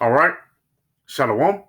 All right. Shalom.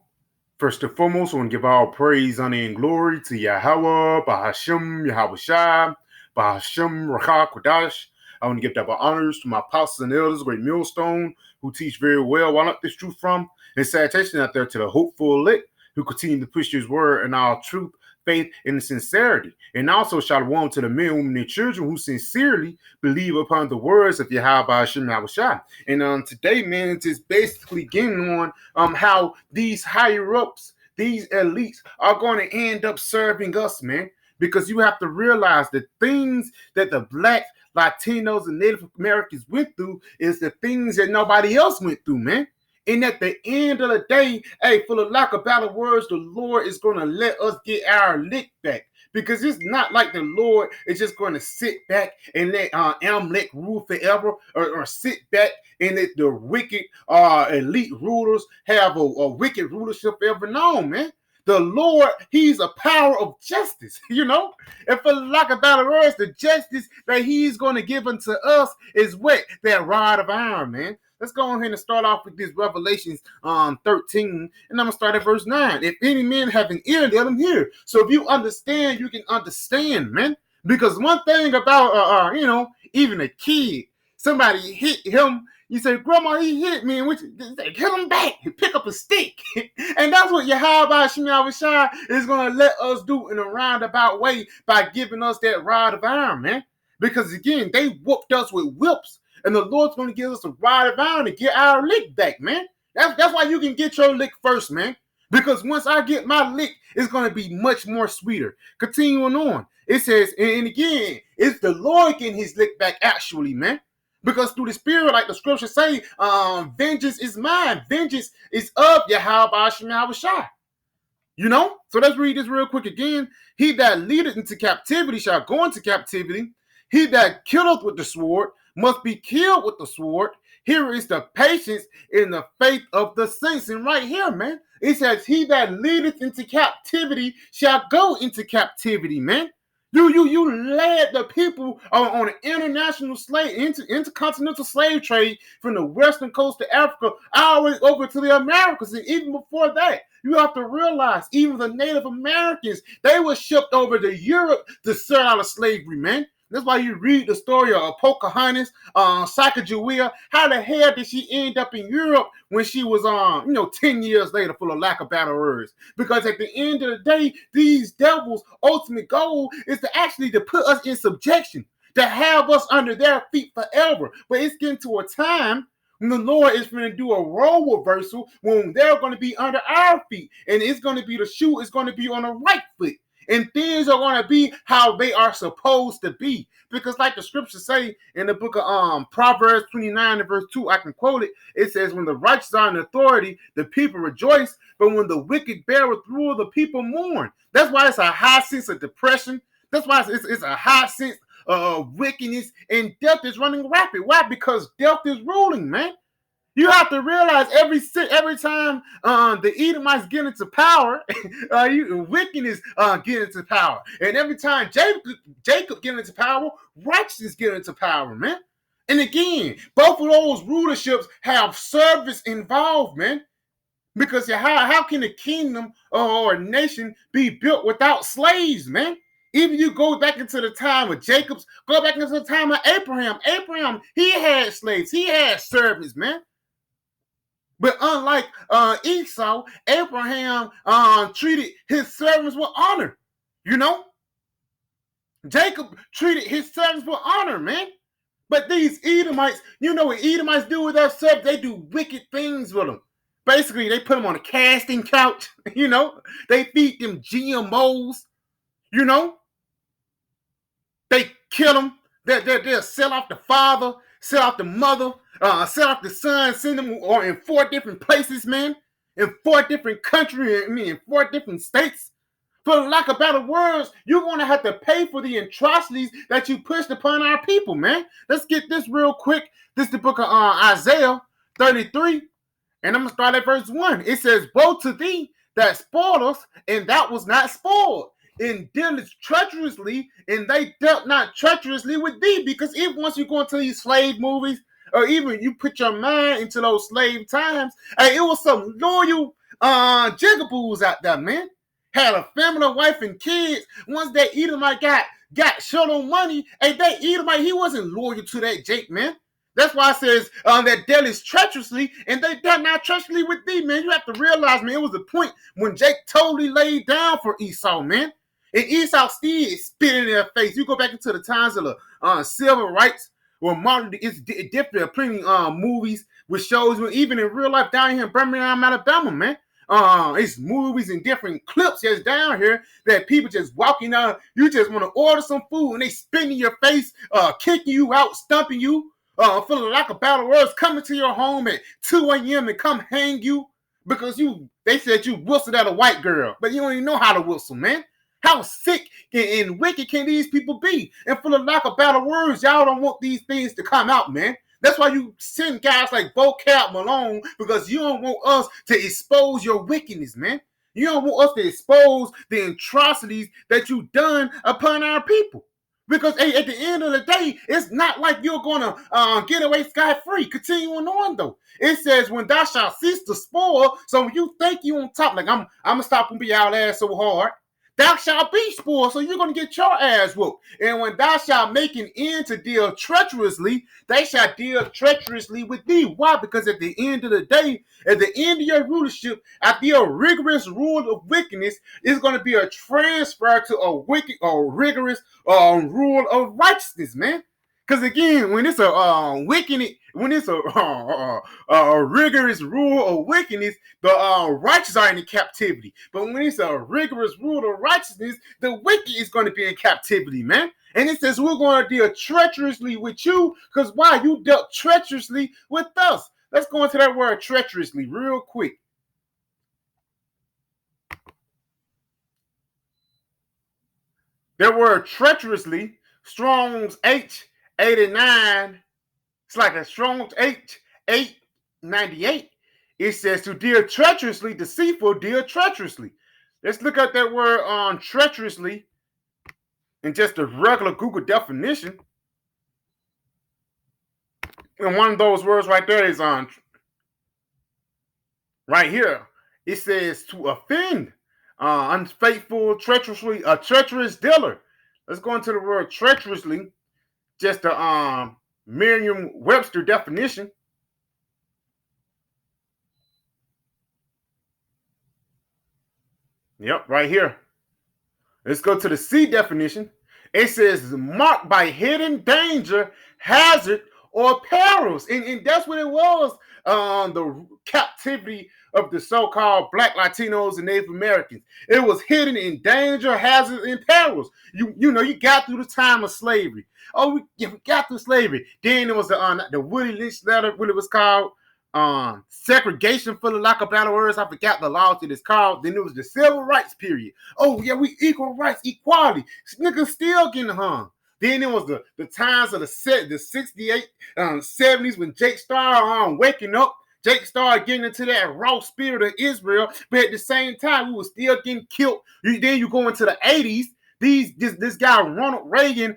First and foremost, I want to give all praise, honor, and glory to Yahweh, Bahashem, Yahweh Shai, Bahashem, Rakah, Kodash. I want to give double honors to my apostles and elders, great millstone, who teach very well. While up this truth from, and salutation out there to the hopeful elect who continue to push his word and our truth, faith, and sincerity. And also shalom to the men, women, and children who sincerely believe upon the words of Yahweh Hashem Yahweh Shai. And today, man, it's just basically getting on how these higher ups, these elites are going to end up serving us, man. Because you have to realize the things that the black, Latinos, and Native Americans went through is the things that nobody else went through, man. And at the end of the day, hey, for the lack of better words, the Lord is going to let us get our lick back. Because it's not like the Lord is just going to sit back and let Amalek rule forever, or sit back and let the wicked elite rulers have a wicked rulership forever. No, man. The Lord, he's a power of justice, you know? And for lack of better words, the justice that he's going to give unto us is what? That rod of iron, man. Let's go ahead and start off with this Revelations 13, and I'm going to start at verse 9. If any man have an ear, let him hear. So if you understand, you can understand, man. Because one thing about, even a kid, somebody hit him, you say, Grandma, he hit me, and hit him back, pick up a stick. And that's what Yahweh Shai is going to let us do in a roundabout way by giving us that rod of iron, man. Because again, they whooped us with whips. And the Lord's going to give us a rod of iron to get our lick back, man. That's why you can get your lick first, man. Because once I get my lick, it's going to be much more sweeter. Continuing on, it says, and again, it's the Lord getting his lick back actually, man. Because through the Spirit, like the scriptures say, vengeance is mine. Vengeance is of Yahweh Shai. You know? So let's read this real quick again. He that leadeth into captivity shall go into captivity. He that killeth with the sword must be killed with the sword. Here is the patience in the faith of the saints. And right here, man, it says, he that leadeth into captivity shall go into captivity, man. You led the people on an international intercontinental slave trade from the western coast of Africa all the way over to the Americas. And even before that, you have to realize even the Native Americans, they were shipped over to Europe to sell out of slavery, man. That's why you read the story of Pocahontas, Sacagawea. How the hell did she end up in Europe when she was 10 years later, for the lack of better words? Because at the end of the day, these devils' ultimate goal is to put us in subjection, to have us under their feet forever. But it's getting to a time when the Lord is going to do a role reversal when they're going to be under our feet. And it's going to be the shoe is going to be on the right foot. And things are going to be how they are supposed to be. Because like the scriptures say in the book of Proverbs 29 and verse 2, I can quote it. It says, when the righteous are in authority, the people rejoice. But when the wicked beareth rule, the people mourn. That's why it's a high sense of depression. That's why it's a high sense of wickedness. And death is running rapid. Why? Because death is ruling, man. You have to realize every time the Edomites get into power, wickedness get into power. And every time Jacob get into power, righteousness get into power, man. And again, both of those rulerships have service involved, man. Because how can a kingdom or a nation be built without slaves, man? Even you go back into the time of Jacob's, go back into the time of Abraham. Abraham, he had slaves. He had servants, man. But unlike Esau, Abraham treated his servants with honor. You know? Jacob treated his servants with honor, man. But these Edomites, you know what Edomites do with their servants? They do wicked things with them. Basically, they put them on a casting couch, you know? They feed them GMOs, you know? They kill them. They'll sell off the father, sell off the mother, sell off the son, send them in 4 different places, man. In 4 different countries, in 4 different states. For lack of better words, you're going to have to pay for the atrocities that you pushed upon our people, man. Let's get this real quick. This is the book of Isaiah 33. And I'm going to start at verse 1. It says, woe to thee that spoiled us, and that was not spoiled. And dealeth treacherously, and they dealt not treacherously with thee. Because if once you go into these slave movies, or even you put your mind into those slave times. Hey, it was some loyal jigaboos out there, man. Had a family, wife, and kids. Once that Edomite got short on money, hey, that Edomite, he wasn't loyal to that Jake, man. That's why it says that dealt is treacherously, and they dealt not treacherously with thee, man. You have to realize, man, it was a point when Jake totally laid down for Esau, man. And Esau still spit in their face. You go back into the times of the civil rights, where Martin is different. Plenty movies with shows, even in real life down here in Birmingham, Alabama, man. It's movies and different clips just down here that people just walking out. You just want to order some food and they spit in your face, kicking you out, stumping you, feeling like a battle words, coming to your home at 2 a.m. and come hang you because they said you whistled at a white girl, but you don't even know how to whistle, man. How sick and wicked can these people be? And for the lack of better words, y'all don't want these things to come out, man. That's why you send guys like Vocab Malone, because you don't want us to expose your wickedness, man. You don't want us to expose the atrocities that you've done upon our people. Because hey, at the end of the day, it's not like you're going to get away scot-free. Continuing on, though. It says, when thou shalt cease to spoil, so when you think you on top, like I'm going to stop and be out ass so hard, thou shalt be spoiled, so you're going to get your ass whooped. And when thou shalt make an end to deal treacherously, they shall deal treacherously with thee. Why? Because at the end of the day, at the end of your rulership, after your rigorous rule of wickedness, is going to be a transfer to a wicked or rigorous rule of righteousness, man. Because again, when it's a rigorous rule of wickedness, the righteous are in captivity. But when it's a rigorous rule of righteousness, the wicked is going to be in captivity, man. And it says we're going to deal treacherously with you, because why? You dealt treacherously with us. Let's go into that word treacherously real quick. That word treacherously, Strong's H89, it's like a Strong's H898. It says to deal treacherously, deceitful, deal treacherously. Let's look at that word on treacherously in just a regular Google definition. And one of those words right there is on right here. It says to offend, unfaithful, treacherously, a treacherous dealer. Let's go into the word treacherously, just a Merriam-Webster definition. Yep, right here. Let's go to the C definition. It says marked by hidden danger, hazard, or perils. And that's what it was. The captivity of the so-called Black Latinos and Native Americans. It was hidden in danger, hazard, and perils. You know, you got through the time of slavery. Oh, we got through slavery. Then there was the Willie Lynch letter, what it was called. Segregation, for the lack of better words. I forgot the laws it is called. Then it was the civil rights period. Oh yeah, we equal rights, equality. Niggas still getting hung. Then it was the times of the 68, 70s when Jake started waking up. Jake started getting into that raw spirit of Israel, but at the same time, we were still getting killed. Then you go into the 80s. This guy Ronald Reagan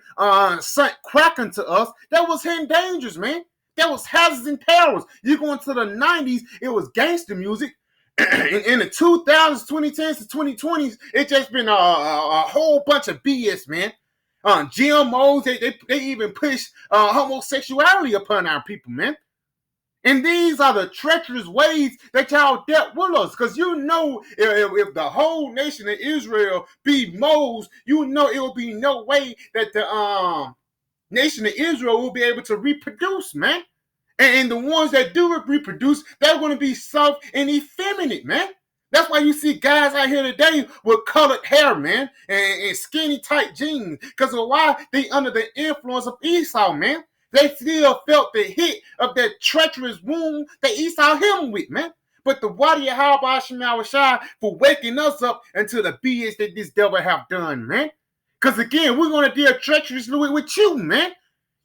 sent cracking to us. That was hidden dangers, man. That was hazards and perils. You go into the 90s, it was gangster music. In the 2000s, 2010s, to 2020s, it's just been a whole bunch of BS, man. GMOs, they even push homosexuality upon our people, man. And these are the treacherous ways that y'all dealt with us. Because you know, if the whole nation of Israel be moles, you know it will be no way that the nation of Israel will be able to reproduce, man. And the ones that do reproduce, they're going to be soft and effeminate, man. That's why you see guys out here today with colored hair, man, and skinny tight jeans. Because of why? They under the influence of Esau, man. They still felt the hit of that treacherous wound that Esau hit him with, man. But the Wadi Yahweh Shemal Shai for waking us up into the BS that this devil have done, man. Because again, we're going to deal treacherously with you, man.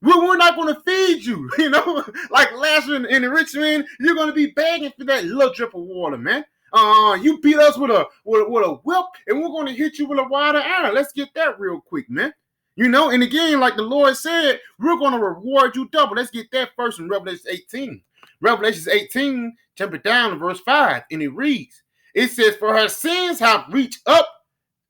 We're not going to feed you, you know, like Lazarus and the rich man. You're going to be begging for that little drip of water, man. You beat us with a whip, and we're going to hit you with a wide iron. Let's get that real quick, man. And again, like the Lord said, we're going to reward you double. Let's get that first in Revelation 18. Revelation 18, jump it down to verse 5, and it reads, it says, for her sins have reached up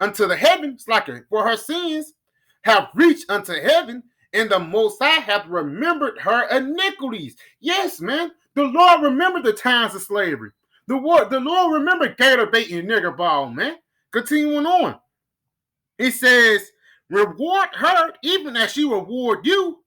unto the heavens, for her sins have reached unto heaven, and the Most High hath remembered her iniquities. Yes, man, the Lord remembered the times of slavery. The Lord remembered gator bait and nigger ball, man. Continuing on. It says, reward her even as she reward you,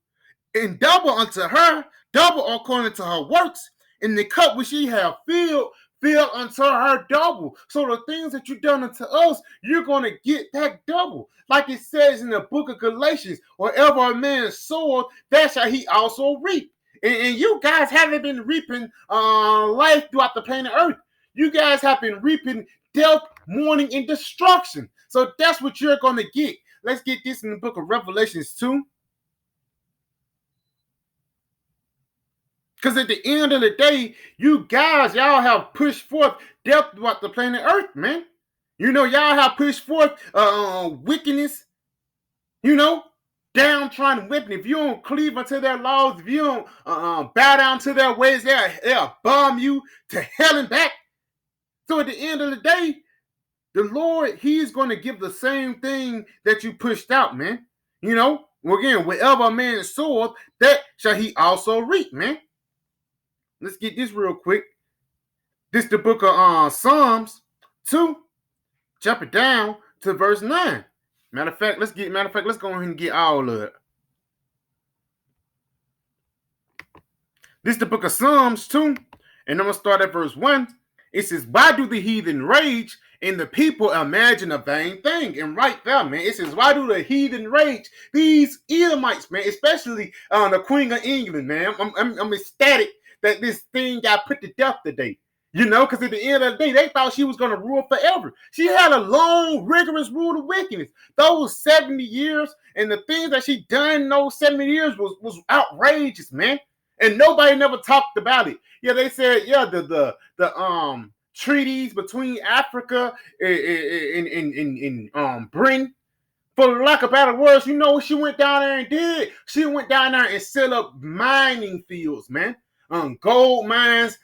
and double unto her, double according to her works. And the cup which she have filled, fill unto her double. So the things that you've done unto us, you're going to get that double. Like it says in the book of Galatians, wherever a man soweth, that shall he also reap. And you guys haven't been reaping life throughout the planet Earth. You guys have been reaping death, mourning, and destruction. So that's what you're going to get. Let's get this in the book of Revelations 2. Because at the end of the day, y'all have pushed forth death throughout the planet Earth, man. Y'all have pushed forth wickedness, downtrodden weapon. If you don't cleave unto their laws, if you don't bow down to their ways, they'll bomb you to hell and back. So at the end of the day, the Lord, he's going to give the same thing that you pushed out, man. Again, wherever a man soweth, that shall he also reap, man. Let's get this real quick. This the book of Psalms 2. Jump it down to verse 9. Matter of fact, let's go ahead and get all of it. This is the book of Psalms 2, and I'm going to start at verse 1. It says, why do the heathen rage and the people imagine a vain thing? And right there, man, it says, why do the heathen rage? These Edomites, man, especially the Queen of England, man. I'm ecstatic that this thing got put to death today. Because at the end of the day, they thought she was going to rule forever. She had a long, rigorous rule of wickedness. Those 70 years and the things that she done in those 70 years was outrageous, man. And nobody never talked about it. Yeah, they said, the treaties between Africa and Britain. For lack of better words, what she went down there and did? She went down there and set up mining fields, man. Gold mines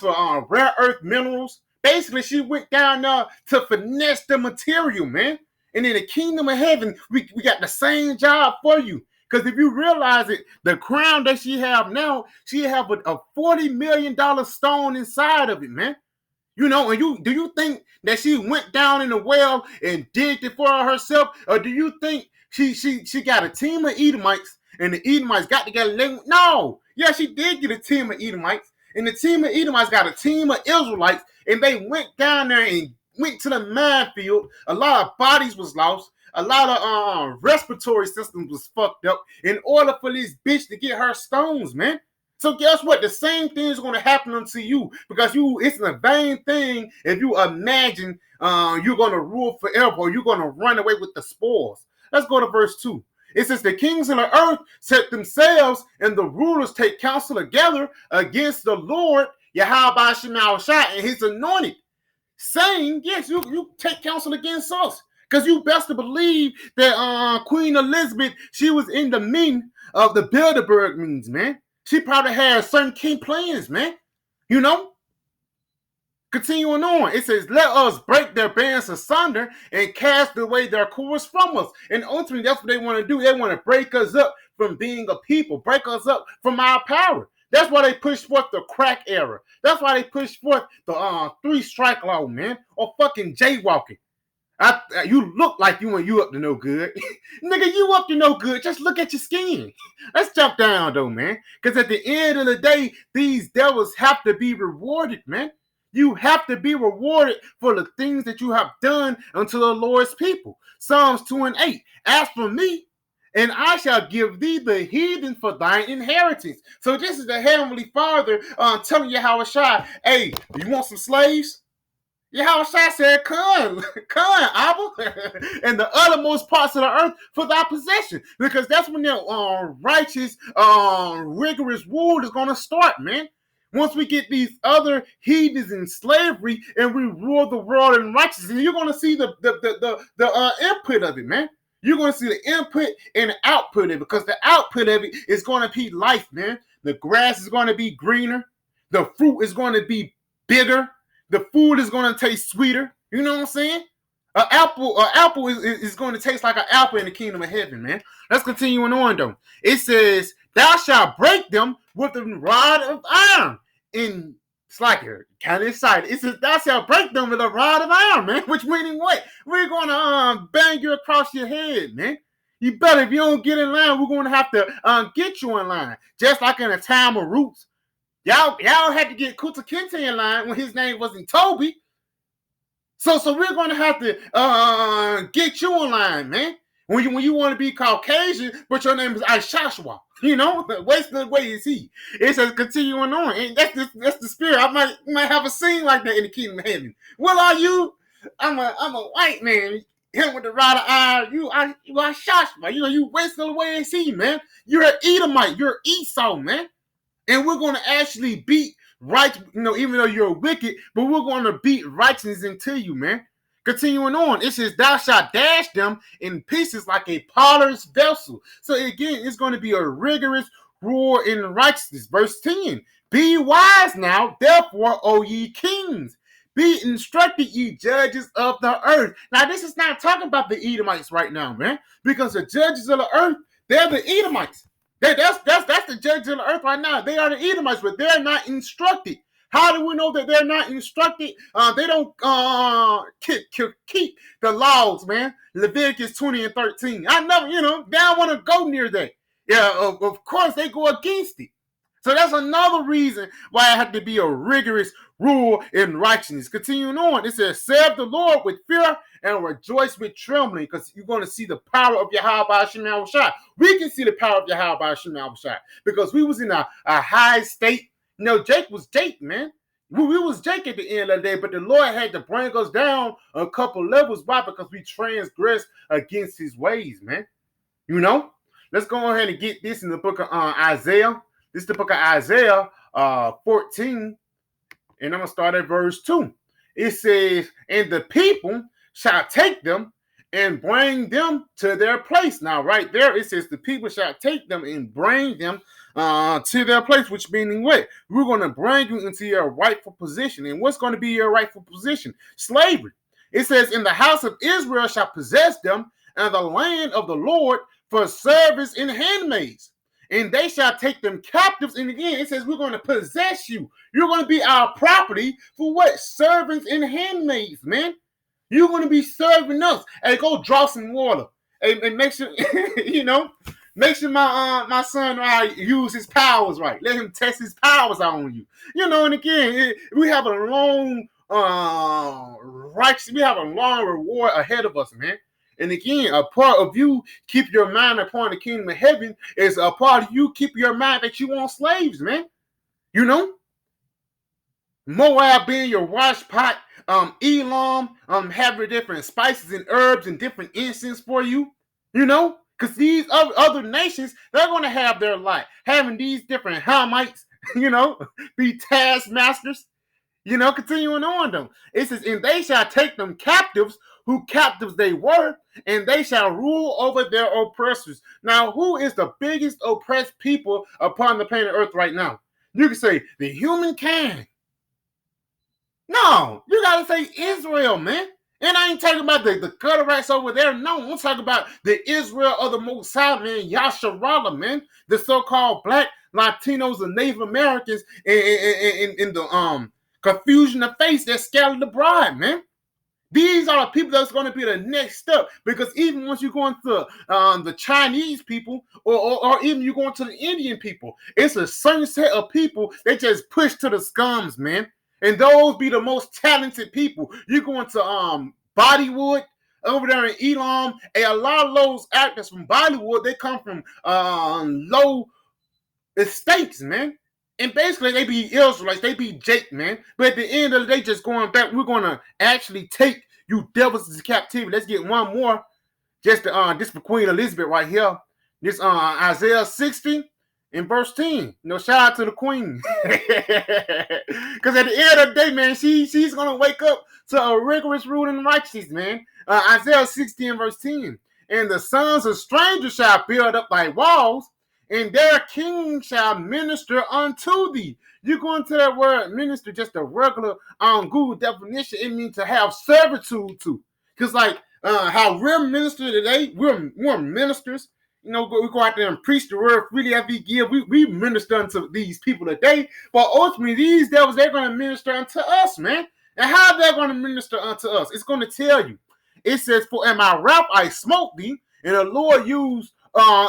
for rare earth minerals. Basically, she went down there to finesse the material, man. And in the kingdom of heaven, we got the same job for you. Because if you realize it, the crown that she have now, she have a $40 million stone inside of it, man. And do you think that she went down in the well and digged it for herself? Or do you think she got a team of Edomites and the Edomites got together? No. Yeah, she did get a team of Edomites. And the team of Edomites got a team of Israelites. And they went down there and went to the minefield. A lot of bodies was lost. A lot of respiratory systems was fucked up in order for this bitch to get her stones, man. So guess what? The same thing is going to happen unto you because it's a vain thing if you imagine you're going to rule forever or you're going to run away with the spoils. Let's go to verse 2. It says, the kings of the earth set themselves and the rulers take counsel together against the Lord, Yahweh Shemashai, and his anointed, saying, yes, you take counsel against us. Because you best to believe that Queen Elizabeth, she was in the mean of the Bilderberg means, man. She probably had certain key plans, man. Continuing on, it says, let us break their bands asunder and cast away their cords from us. And ultimately, that's what they want to do. They want to break us up from being a people, break us up from our power. That's why they push forth the crack era. That's why they push forth the 3-strike law, man, or fucking jaywalking. You look like you up to no good. Nigga, you up to no good. Just look at your skin. Let's jump down, though, man. Because at the end of the day, these devils have to be rewarded, man. You have to be rewarded for the things that you have done unto the Lord's people. Psalms 2 and 8. As for me, and I shall give thee the heathen for thine inheritance. So this is the Heavenly Father telling Yahushua, hey, you want some slaves? Yahushua said, come, Abba, and the uttermost parts of the earth for thy possession. Because that's when the righteous, rigorous rule is going to start, man. Once we get these other heathens in slavery and we rule the world in righteousness, you're going to see the input of it, man. You're going to see the input and the output of it, because the output of it is going to be life, man. The grass is going to be greener. The fruit is going to be bigger. The food is going to taste sweeter. You know what I'm saying? An apple is going to taste like an apple in the kingdom of heaven, man. Let's continue on, though. It says, thou shalt break them with the rod of iron. And it's like you're kind of excited. It says, thou shalt break them with a rod of iron, man. Which meaning what? We're going to bang you across your head, man. You better, if you don't get in line, we're going to have to get you in line. Just like in a time of roots. Y'all had to get Kuta Kinte in line when his name wasn't Toby. So we're going to have to get you in line, man. When you want to be Caucasian, but your name is Aishashwa. You know, the way is he. It says continuing on. And that's the spirit. I might have a scene like that in the kingdom of heaven. What are you? I'm a white man. Him with the rod of iron. You are Shashma. You know, you wasted the way is he, man. You're an Edomite. You're Esau, man. And we're going to actually beat right, you know, even though you're wicked, but we're going to beat righteousness into you, man. Continuing on, it says, thou shalt dash them in pieces like a potter's vessel. So again, it's going to be a rigorous rule in righteousness. Verse 10, be wise now, therefore, O ye kings. Be instructed, ye judges of the earth. Now, this is not talking about the Edomites right now, man, because the judges of the earth, they're the Edomites. That's the judges of the earth right now. They are the Edomites, but they're not instructed. How do we know that they're not instructed? They don't keep the laws, man. Leviticus 20 and 13. I never, they don't want to go near that. Yeah, of course they go against it. So that's another reason why it had to be a rigorous rule in righteousness. Continuing on, it says, serve the Lord with fear and rejoice with trembling, because you're going to see the power of Yahweh Hashem Yahushua. We can see the power of Yahweh Hashem Yahushua because we was in a high state. Jake was Jake, man. We was Jake at the end of the day, but the Lord had to bring us down a couple levels. Why? Because we transgressed against his ways, man. Let's go ahead and get this in the book of Isaiah. This is the book of Isaiah 14, and I'm going to start at verse 2. It says, and the people shall take them and bring them to their place. Now, right there, it says the people shall take them and bring them to their place, which meaning what? We're going to bring you into your rightful position. And what's going to be your rightful position? Slavery. It says, in the house of Israel shall possess them, and the land of the Lord for service and handmaids. And they shall take them captives. And again, it says we're going to possess you. You're going to be our property for what? Servants and handmaids, man. You're going to be serving us. Hey, go draw some water. And make sure, make sure my son use his powers right. Let him test his powers out on you. And again, we have a long we have a long reward ahead of us, man. And again, a part of you keep your mind upon the kingdom of heaven is a part of you keep your mind that you want slaves, man. Moab being your wash pot, Elam having different spices and herbs and different incense for you, because these other nations, they're going to have their life, having these different Hamites, be taskmasters. Continuing on them. It says, and they shall take them captives, who captives they were, and they shall rule over their oppressors. Now, who is the biggest oppressed people upon the planet Earth right now? You can say the humankind. No, you got to say Israel, man. And I ain't talking about the gutter rats over there. No, I'm talking about the Israel of the Most High, man. Yasharallah, man. The so-called black Latinos and Native Americans in the confusion of face that scattered abroad, man. These are the people that's going to be the next step, because even once you go into the Chinese people or even you go into the Indian people, it's a certain set of people they just push to the scums, man. And those be the most talented people. You go into Bollywood over there in Elam, and a lot of those actors from Bollywood, they come from low estates, man. And basically, they be Israelites. They be Jake, man. But at the end of the day, just going back, we're going to actually take you devils into captivity. Let's get one more. Just this for Queen Elizabeth right here. This Isaiah 60 and verse 10. Shout out to the Queen. Because at the end of the day, man, she's going to wake up to a rigorous rule in righteousness, man. Isaiah 60 and verse 10. And the sons of strangers shall build up thy walls, and their king shall minister unto thee. You go into that word minister, just a regular Google definition, it means to have servitude to. Because like how we're ministers today, we're ministers. You know, we go out there and preach the word freely as we give. We minister unto these people today. But ultimately, these devils, they're going to minister unto us, man. And how they're going to minister unto us? It's going to tell you. It says, for in my wrath I smote thee, and the Lord used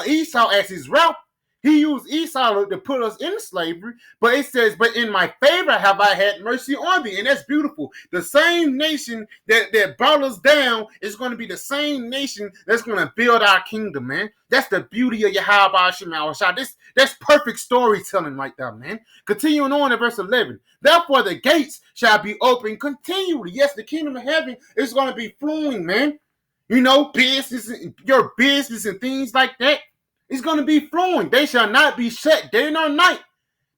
Esau as his wrath. He used Esau to put us in slavery, but it says, but in my favor have I had mercy on thee. And that's beautiful. The same nation that brought us down is going to be the same nation that's going to build our kingdom, man. That's the beauty of Yahweh Shema. That's perfect storytelling right there, man. Continuing on in verse 11. Therefore the gates shall be open continually. Yes, the kingdom of heaven is going to be flowing, man. You know, your business and things like that. It's going to be flowing. They shall not be shut day nor night,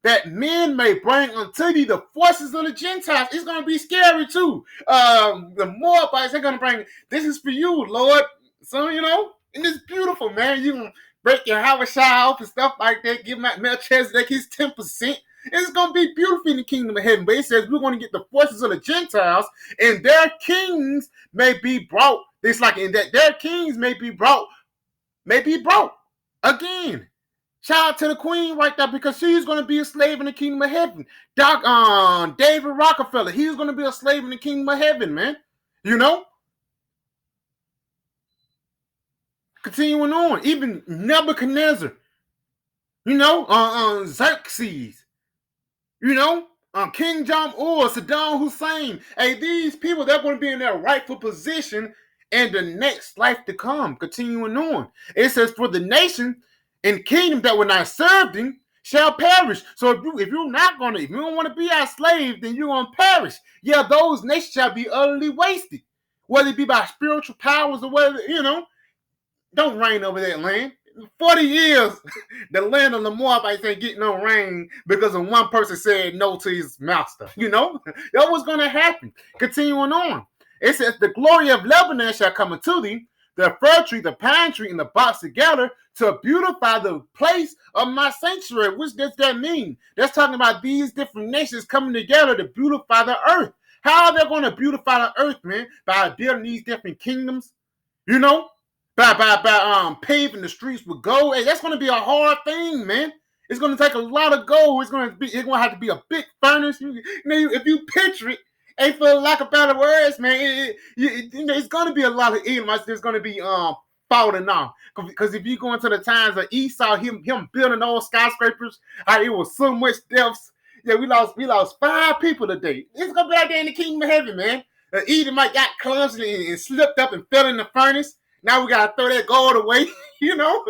that men may bring unto thee the forces of the Gentiles. It's going to be scary too. The Moabites, they're going to bring, this is for you, Lord. So, you know, and it's beautiful, man. You can break your house off and stuff like that. Give Melchizedek his 10%. It's going to be beautiful in the kingdom of heaven. But it says we're going to get the forces of the Gentiles, and their kings may be brought. It's like in that their kings may be brought. Again, shout out to the queen right there, because she's going to be a slave in the kingdom of heaven. David Rockefeller, he's going to be a slave in the kingdom of heaven, man. You know? Continuing on, even Nebuchadnezzar, you know, Xerxes, you know, King Jong-un, Saddam Hussein. Hey, these people, they're going to be in their rightful position in the next life to come. Continuing on, it says, for the nation and kingdom that will not serve them shall perish. So if you don't want to be our slave, then you're going to perish. Yeah, those nations shall be utterly wasted, whether it be by spiritual powers or whether, you know, don't reign over that land. 40 years, the land of the Moabites ain't getting no rain because of one person said no to his master. You know, that was going to happen. Continuing on, it says, the glory of Lebanon shall come unto thee, the fir tree, the pine tree, and the box together to beautify the place of my sanctuary. Which does that mean? That's talking about these different nations coming together to beautify the earth. How are they going to beautify the earth, man? By building these different kingdoms, you know? By paving the streets with gold. Hey, that's going to be a hard thing, man. It's going to take a lot of gold. It's going to have to be a big furnace. You know, if you picture it, hey, for lack of better words, man, it's going to be a lot of Edomites. There's going to be falling off, because if you go into the times of Esau, him building those skyscrapers, it was so much deaths. Yeah, we lost 5 people today. It's going to be like that in the kingdom of heaven, man. Edomite got clumsy and slipped up and fell in the furnace. Now we gotta throw that gold away, you know.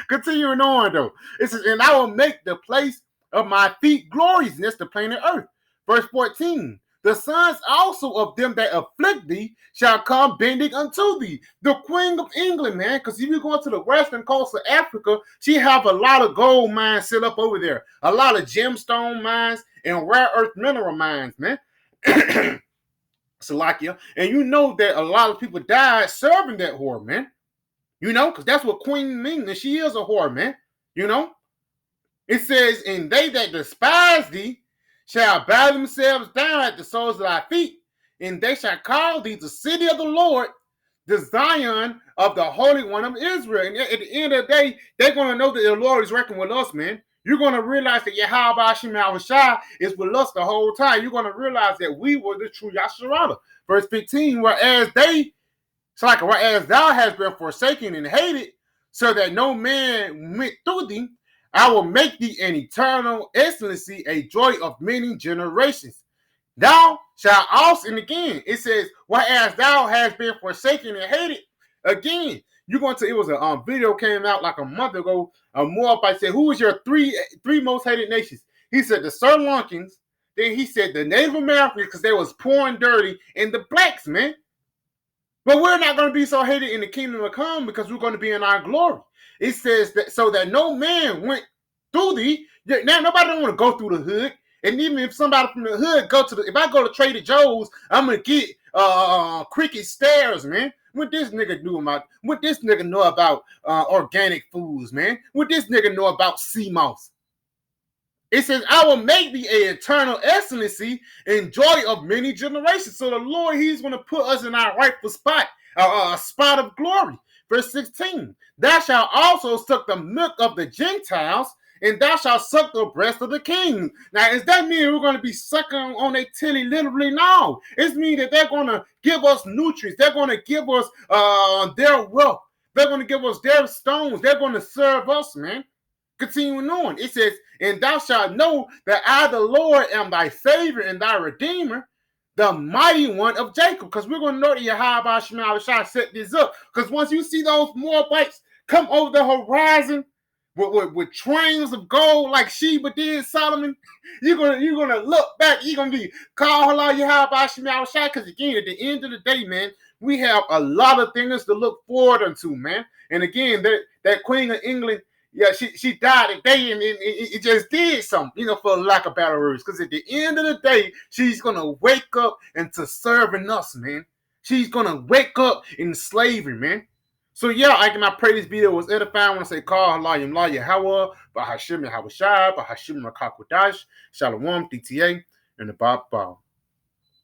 Continuing on though, it says, and I will make the place of my feet glorious, and that's the planet earth. Verse 14. The sons also of them that afflict thee shall come bending unto thee. The Queen of England, man, because if you go to the western coast of Africa, she have a lot of gold mines set up over there, a lot of gemstone mines and rare earth mineral mines, man. Salakia, and you know that a lot of people died serving that whore, man. You know, because that's what Queen means, and she is a whore, man. You know, it says, and they that despise thee shall bow themselves down at the soles of thy feet, and they shall call thee the city of the Lord, the Zion of the Holy One of Israel. And at the end of the day, they're going to know that the Lord is working with us, man. You're going to realize that Yahweh Shema Shai is with us the whole time. You're going to realize that we were the true Yasharala. Verse 15, whereas thou hast been forsaken and hated, so that no man went through thee, I will make thee an eternal excellency, a joy of many generations. Thou shalt also, and again, it says, whereas thou hast been forsaken and hated, again, you're going to, it was a video came out like a month ago. Moabite said, who is your three most hated nations? He said the Sri Lankans. Then he said the Native Americans, because they was poor and dirty, and the blacks, man. But we're not going to be so hated in the kingdom of come, because we're going to be in our glory. It says that so that no man went through thee. Now nobody don't want to go through the hood. And even if somebody from the hood if I go to Trader Joe's, I'm gonna get cricket stairs, man. What this nigga what this nigga know about organic foods, man? What this nigga know about sea moss? It says, I will make thee a eternal excellency and joy of many generations. So the Lord, he's going to put us in our rightful spot, a spot of glory. Verse 16, thou shalt also suck the milk of the Gentiles, and thou shalt suck the breast of the king. Now, does that mean we're going to be sucking on their tilly literally? No. It means that they're going to give us nutrients. They're going to give us their wealth. They're going to give us their stones. They're going to serve us, man. Continuing on, it says, and thou shalt know that I, the Lord, am thy Savior and thy Redeemer, the mighty one of Jacob. Because we're going to know that Yahweh Shema set this up. Because once you see those Moabites come over the horizon with trains of gold like Sheba did Solomon, you're gonna look back. You're gonna be called Halal Yahweh Shema. Because again, at the end of the day, man, we have a lot of things to look forward unto, man. And again, that Queen of England. Yeah, she died today, and it just did something, for lack of better words. Because at the end of the day, she's gonna wake up into serving us, man. She's gonna wake up in slavery, man. So yeah, I pray this video was edifying. I want to say, call Halayim La Yahweh, Bahashim Yahweh Shai, Bahashim Rakakwadash, Shalom, DTA, and the Bob Bow.